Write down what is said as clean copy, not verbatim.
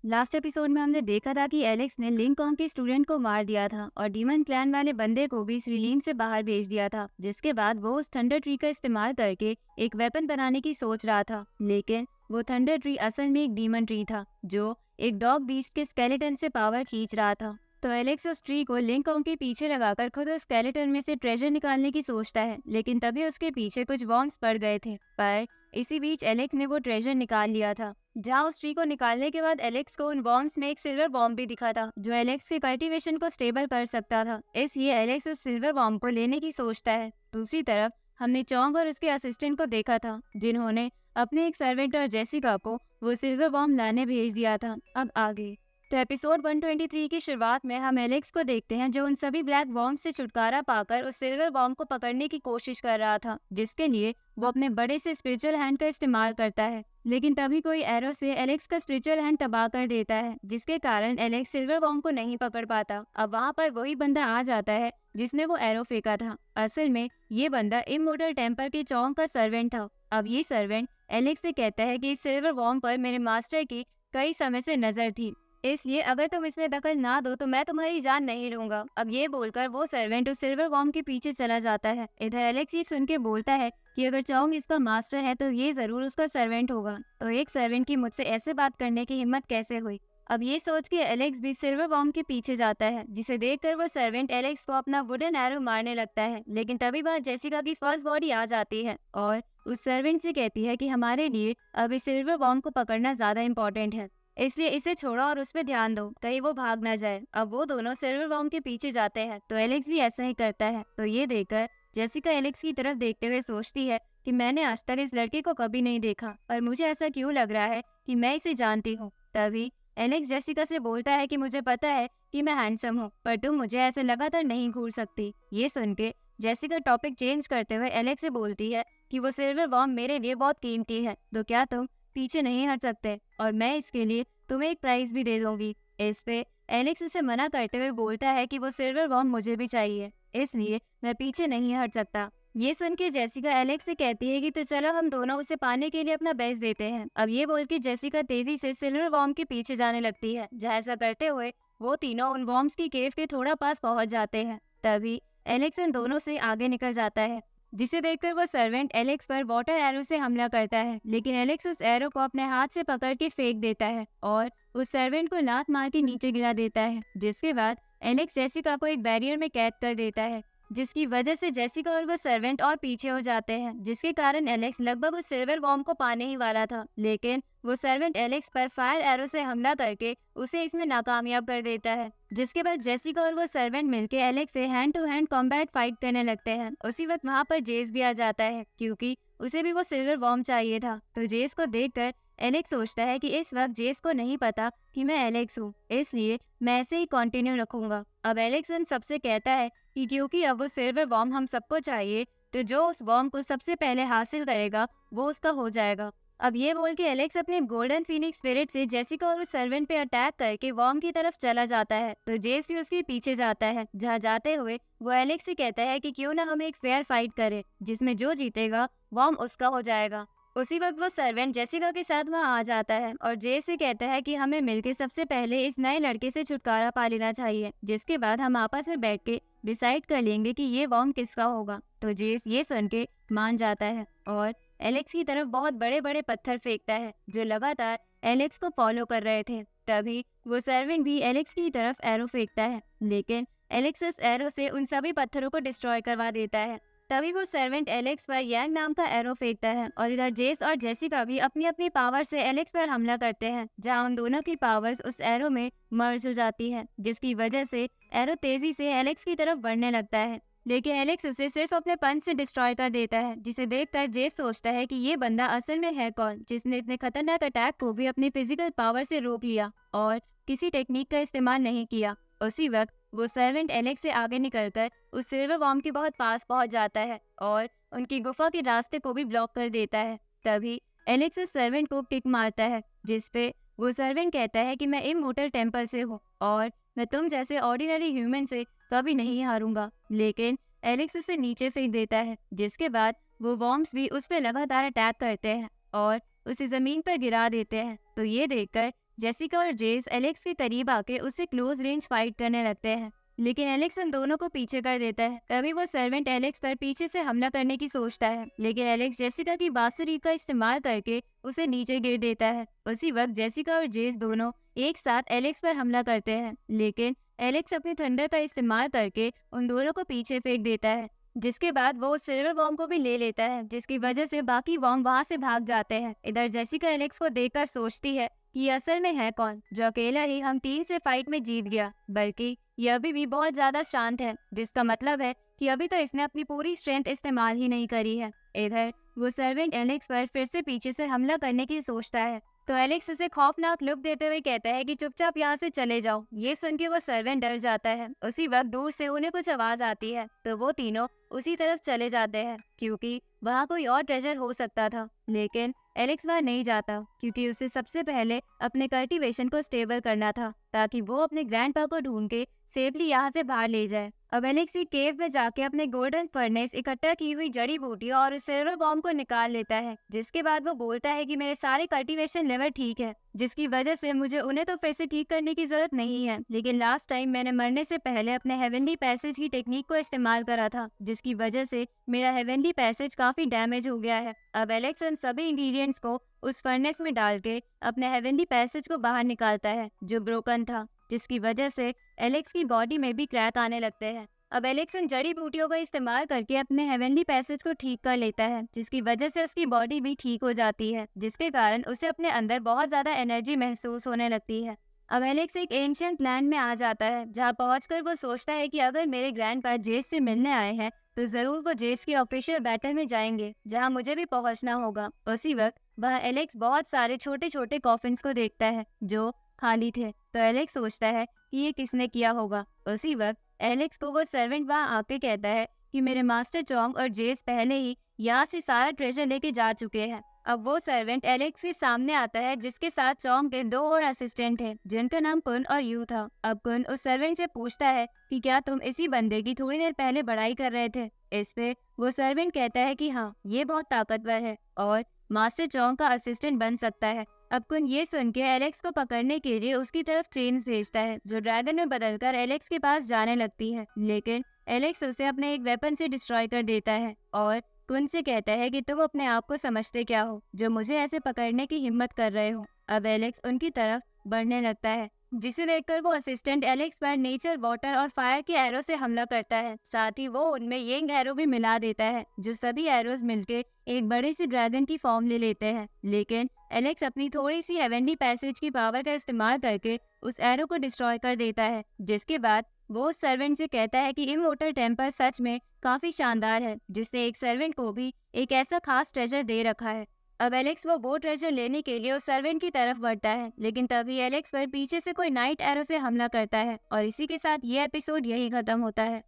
Last episode में हमने देखा था कि एलेक्स ने लिंग कॉन्ग के स्टूडेंट को मार दिया था और डीमन क्लैन वाले बंदे को भी इस रिलीम से बाहर भेज दिया था, जिसके बाद वो उस थंडर ट्री का इस्तेमाल करके एक वेपन बनाने की सोच रहा था। लेकिन वो थंडर ट्री असल में एक डीमन ट्री था जो एक डॉग बीस्ट के स्केलेटन से पावर खींच रहा था। तो एलेक्स उस ट्री को लिंग कॉन्ग के पीछे लगाकर खुद उस स्केलेटन में से ट्रेजर निकालने की सोचता है, लेकिन तभी उसके पीछे कुछ वॉर्म्स पड़ गए थे। पर इसी बीच एलेक्स ने वो ट्रेजर निकाल लिया था। जहाँ उस ट्री को निकालने के बाद एलेक्स को उन वॉर्म्स में एक सिल्वर वॉर्म भी दिखा था जो एलेक्स के कल्टीवेशन को स्टेबल कर सकता था। इसलिए एलेक्स उस सिल्वर वॉर्म को लेने की सोचता है। दूसरी तरफ हमने चोंग और उसके असिस्टेंट को देखा था जिन्होंने अपने एक सर्वेंट और जेसिका को वो सिल्वर वॉर्म लाने भेज दिया था। अब आगे तो एपिसोड 123 की शुरुआत में हम एलेक्स को देखते हैं जो उन सभी ब्लैक वॉर्म्स से छुटकारा पाकर उस सिल्वर वॉर्म को पकड़ने की कोशिश कर रहा था, जिसके लिए वो अपने बड़े से स्पिरिचुअल हैंड का इस्तेमाल करता है। लेकिन तभी कोई एरो से एलेक्स का स्पिरिचुअल हैंड तबाह कर देता है, जिसके कारण एलेक्स सिल्वर वॉर्म को नहीं पकड़ पाता। अब वहाँ पर वही बंदा आ जाता है जिसने वो एरो फेंका था। असल में ये बंदा इमोर्टल टेम्पल के चोंग का सर्वेंट था। अब ये सर्वेंट एलेक्स से कहता है कि इस सिल्वर वॉर्म पर मेरे मास्टर की कई समय से नजर थी, इसलिए अगर तुम इसमें दखल ना दो तो मैं तुम्हारी जान नहीं लूंगा। अब ये बोलकर वो सर्वेंट उस सिल्वर वॉर्म के पीछे चला जाता है। इधर एलेक्स ये सुन के बोलता है कि अगर चोंग इसका मास्टर है तो ये जरूर उसका सर्वेंट होगा। तो एक सर्वेंट की मुझसे ऐसे बात करने की हिम्मत कैसे हुई। अब ये सोच के एलेक्स भी सिल्वर वॉर्म के पीछे जाता है, जिसे देखकर वो सर्वेंट एलेक्स को अपना वुडन एरो मारने लगता है। लेकिन तभी बात जेसिका की फर्स्ट बॉडी आ जाती है और उस सर्वेंट से कहती है कि हमारे लिए अब इस सिल्वर वॉर्म को पकड़ना ज्यादा इम्पोर्टेंट है, इसलिए इसे छोड़ो और उस पर ध्यान दो, कहीं वो भाग ना जाए। अब वो दोनों सिल्वर वॉर्म के पीछे जाते हैं तो एलेक्स भी ऐसा ही करता है। तो ये देखकर जेसिका एलेक्स की तरफ देखते हुए सोचती है कि मैंने आज तक इस लड़के को कभी नहीं देखा और मुझे ऐसा क्यों लग रहा है कि मैं इसे जानती हूँ। तभी एलेक्स जेसिका से बोलता है कि मुझे पता है कि मैं हैंडसम हूँ, पर तुम मुझे ऐसे लगातार नहीं घूर सकती। ये सुन के जेसिका टॉपिक चेंज करते हुए एलेक्स से बोलती है कि वो सिल्वर वॉर्म मेरे लिए बहुत कीमती है, तो क्या तुम पीछे नहीं हट सकते, और मैं इसके लिए तुम्हें एक प्राइज भी दे दूंगी। इस पे एलेक्स उसे मना करते हुए बोलता है कि वो सिल्वर वॉर्म मुझे भी चाहिए, इसलिए मैं पीछे नहीं हट सकता। ये सुन के जेसिका एलेक्स से कहती है कि तो चलो हम दोनों उसे पाने के लिए अपना बेस्ट देते हैं। अब ये बोल के जेसिका तेजी से सिल्वर वॉर्म के पीछे जाने लगती है। जहाँ ऐसा करते हुए वो तीनों उन वॉर्म्स की केव के थोड़ा पास पहुंच जाते हैं। तभी एलेक्स उन दोनों से आगे निकल जाता है, जिसे देखकर वो सर्वेंट एलेक्स पर वाटर एरो से हमला करता है। लेकिन एलेक्स उस एरो को अपने हाथ से पकड़ के फेंक देता है और उस सर्वेंट को लात मार के नीचे गिरा देता है, जिसके बाद एलेक्स जेसिका को एक बैरियर में कैद कर देता है, जिसकी वजह से जेसिका और वो सर्वेंट और पीछे हो जाते हैं, जिसके कारण एलेक्स लगभग उस सिल्वर वॉर्म को पाने ही वाला था। लेकिन वो सर्वेंट एलेक्स पर फायर एरो से हमला करके उसे इसमें नाकामयाब कर देता है, जिसके बाद जेसिका और वो सर्वेंट मिलके एलेक्स से hand to hand combat fight करने लगते हैं। उसी वक्त वहाँ पर जेस भी आ जाता है क्योंकि उसे भी वो सिल्वर वॉर्म चाहिए था। तो जेस को देखकर एलेक्स सोचता है कि इस वक्त जेस को नहीं पता कि मैं एलेक्स हूँ, इसलिए मैं ऐसे ही कंटिन्यू रखूंगा। अब एलेक्स उन सबसे कहता है कि क्योंकि अब वो सिल्वर वॉर्म हम सबको चाहिए, तो जो उस वॉर्म को सबसे पहले हासिल करेगा वो उसका हो जाएगा। अब ये बोल के एलेक्स अपने गोल्डन फीनिक्स स्पिरिट से जेसिका और उस सर्वेंट पे अटैक करके वॉर्म की तरफ चला जाता है। तो जेस भी उसके पीछे जाता है। जहाँ जाते हुए वो एलेक्स से कहता है कि क्यों ना हम एक फेयर फाइट करें, जिसमें जो जीतेगा वॉर्म उसका हो जाएगा। उसी वक्त वो सर्वेंट जेसिका के साथ वहाँ आ जाता है और जेस से कहता है कि हमें मिलकर सबसे पहले इस नए लड़के से छुटकारा पा लेना चाहिए, जिसके बाद हम आपस में बैठ के डिसाइड कर लेंगे कि ये वॉर्म किसका होगा। तो जेस ये सुन के मान जाता है और एलेक्स की तरफ बहुत बड़े बड़े पत्थर फेंकता है जो लगातार एलेक्स को फॉलो कर रहे थे। तभी वो सर्वेंट भी एलेक्स की तरफ एरो फेंकता है, लेकिन एलेक्स उस एरो से उन सभी पत्थरों को डिस्ट्रॉय करवा देता है। तभी वो सर्वेंट एलेक्स पर यांग नाम का एरो फेंकता है और इधर जेस और जेसिका भी अपनी अपनी पावर से एलेक्स पर हमला करते हैं, जहां उन दोनों की पावर्स उस एरो में मर्ज हो जाती है, जिसकी वजह से एरो तेजी से एलेक्स की तरफ बढ़ने लगता है। लेकिन एलेक्स उसे सिर्फ अपने पंच से डिस्ट्रॉय कर देता है, जिसे देखकर जेस सोचता है कि ये बंदा असल में है कौन, जिसने इतने खतरनाक अटैक को भी अपनी फिजिकल पावर से रोक लिया और किसी टेक्निक का इस्तेमाल नहीं किया। उसी वक्त वो सर्वेंट एलेक्स से आगे निकलकर उस सिल्वर वॉर्म के बहुत पास पहुंच जाता है और उनकी गुफा के रास्ते को भी ब्लॉक कर देता है। तभी एलेक्स उस सर्वेंट को किक मारता है, जिसपे वो सर्वेंट कहता है कि मैं इमोर्टल टेम्पल से हूँ और मैं तुम जैसे ऑर्डिनरी ह्यूमन से कभी नहीं हारूंगा। लेकिन एलेक्स उसे नीचे फेंक देता है, जिसके बाद वो वॉर्म्स भी उस पर लगातार अटैक करते हैं और उसे जमीन पर गिरा देते हैं। तो ये देखकर जेसिका और जेस एलेक्स के करीब आके उससे क्लोज रेंज फाइट करने लगते हैं, लेकिन एलेक्स उन दोनों को पीछे कर देता है। तभी वो सर्वेंट एलेक्स पर पीछे से हमला करने की सोचता है, लेकिन एलेक्स जेसिका की बांसुरी का इस्तेमाल करके उसे नीचे गिर देता है। उसी वक्त जेसिका और जेस दोनों एक साथ एलेक्स पर हमला करते हैं, लेकिन एलेक्स अपनी थंडर का इस्तेमाल करके उन दोनों को पीछे फेंक देता है, जिसके बाद वो सिल्वर बॉम्ब को भी ले लेता है, जिसकी वजह से बाकी बॉम्ब वहां से भाग जाते हैं। इधर जेसिका एलेक्स को देखकर सोचती है कि ये असल में है कौन जो अकेला ही हम 3 से फाइट में जीत गया, बल्कि ये अभी भी बहुत ज्यादा शांत है, जिसका मतलब है कि अभी तो इसने अपनी पूरी स्ट्रेंथ इस्तेमाल ही नहीं करी है। इधर वो सर्वेंट एलेक्स पर फिर से पीछे से हमला करने की सोचता है, तो एलेक्स उसे खौफनाक लुक देते हुए कहता है कि चुपचाप यहाँ से चले जाओ। ये सुन के वो सर्वेंट डर जाता है। उसी वक्त दूर से उन्हें कुछ आवाज आती है, तो वो तीनों उसी तरफ चले जाते हैं, क्योंकि वहाँ कोई और ट्रेजर हो सकता था। लेकिन एलेक्स वहाँ नहीं जाता, क्योंकि उसे सबसे पहले अपने कल्टीवेशन को स्टेबल करना था, ताकि वो अपने ग्रैंडपा को ढूंढ के सेफली यहाँ से बाहर ले जाए। अब एलेक्स एक केव में जाके अपने गोल्डन फर्नेस इकट्ठा की हुई जड़ी बूटियों और उस सिल्वर बॉम्ब को निकाल लेता है, जिसके बाद वो बोलता है कि मेरे सारे कल्टीवेशन लेवल ठीक है, जिसकी वजह से मुझे उन्हें तो फिर से ठीक करने की जरूरत नहीं है। लेकिन लास्ट टाइम मैंने मरने से पहले अपने हेवनली पैसेज की टेक्निक को इस्तेमाल करा था, जिसकी वजह से मेरा हेवनली पैसेज काफी डैमेज हो गया है। अब एलेक्स उन सभी इंग्रेडिएंट्स को उस फर्नेस में डाल के अपने हेवनली पैसेज को बाहर निकालता है, जो ब्रोकन था, जिसकी वजह से एलेक्स की बॉडी में भी क्रैक आने लगते हैं। अब एलेक्स उन जड़ी बूटियों का इस्तेमाल करके अपने हेवनली पैसेज को ठीक कर लेता है, जिसकी वजह से उसकी बॉडी भी ठीक हो जाती है, जिसके कारण उसे अपने अंदर बहुत ज्यादा एनर्जी महसूस होने लगती है। अब एलेक्स एक एंशिएंट लैंड में आ जाता है, जहाँ पहुंचकर वो सोचता है कि अगर मेरे ग्रैंडपा जेस से मिलने आए हैं तो जरूर वो जेस की ऑफिशियल बैटल में जाएंगे, जहाँ मुझे भी पहुंचना होगा। उसी वक्त वह एलेक्स बहुत सारे छोटे छोटे कॉफिन्स को देखता है जो खाली थे, तो एलेक्स सोचता है कि ये किसने किया होगा। उसी वक्त एलेक्स को वो सर्वेंट वहाँ आके कहता है कि मेरे मास्टर चोंग और जेस पहले ही यहाँ से सारा ट्रेजर लेके जा चुके हैं। अब वो सर्वेंट एलेक्स के सामने आता है, जिसके साथ चोंग के 2 और असिस्टेंट हैं, जिनका नाम कुन और यू था। अब कुन उस सर्वेंट से पूछता है कि क्या तुम इसी बंदे की थोड़ी देर पहले बड़ाई कर रहे थे। इस पे वो सर्वेंट कहता है कि हाँ, ये बहुत ताकतवर है और मास्टर चोंग का असिस्टेंट बन सकता है। अब कुन ये सुन के एलेक्स को पकड़ने के लिए उसकी तरफ ट्रेन्स भेजता है, जो ड्रैगन में बदलकर एलेक्स के पास जाने लगती है, लेकिन एलेक्स उसे अपने एक वेपन से डिस्ट्रॉय कर देता है और कुन से कहता है कि तुम अपने आप को समझते क्या हो, जो मुझे ऐसे पकड़ने की हिम्मत कर रहे हो। अब एलेक्स उनकी तरफ बढ़ने लगता है, जिसे देखकर वो असिस्टेंट एलेक्स पर नेचर, वाटर और फायर के एरो से हमला करता है। साथ ही वो उनमें येंग एरो भी मिला देता है, जो सभी एरोज मिलके एक बड़े से ड्रैगन की फॉर्म ले लेते हैं। लेकिन एलेक्स अपनी थोड़ी सी हेवनली पैसेज की पावर का इस्तेमाल करके उस एरो को डिस्ट्रॉय कर देता है, जिसके बाद वो सर्वेंट से कहता है कि इमोर्टल टेम्पल सच में काफी शानदार है, जिसने एक सर्वेंट को भी एक ऐसा खास ट्रेजर दे रखा है। अब एलेक्स वो ट्रेजर लेने के लिए उस सर्वेंट की तरफ बढ़ता है, लेकिन तभी एलेक्स पर पीछे से कोई नाइट एरो से हमला करता है और इसी के साथ ये एपिसोड यही खत्म होता है।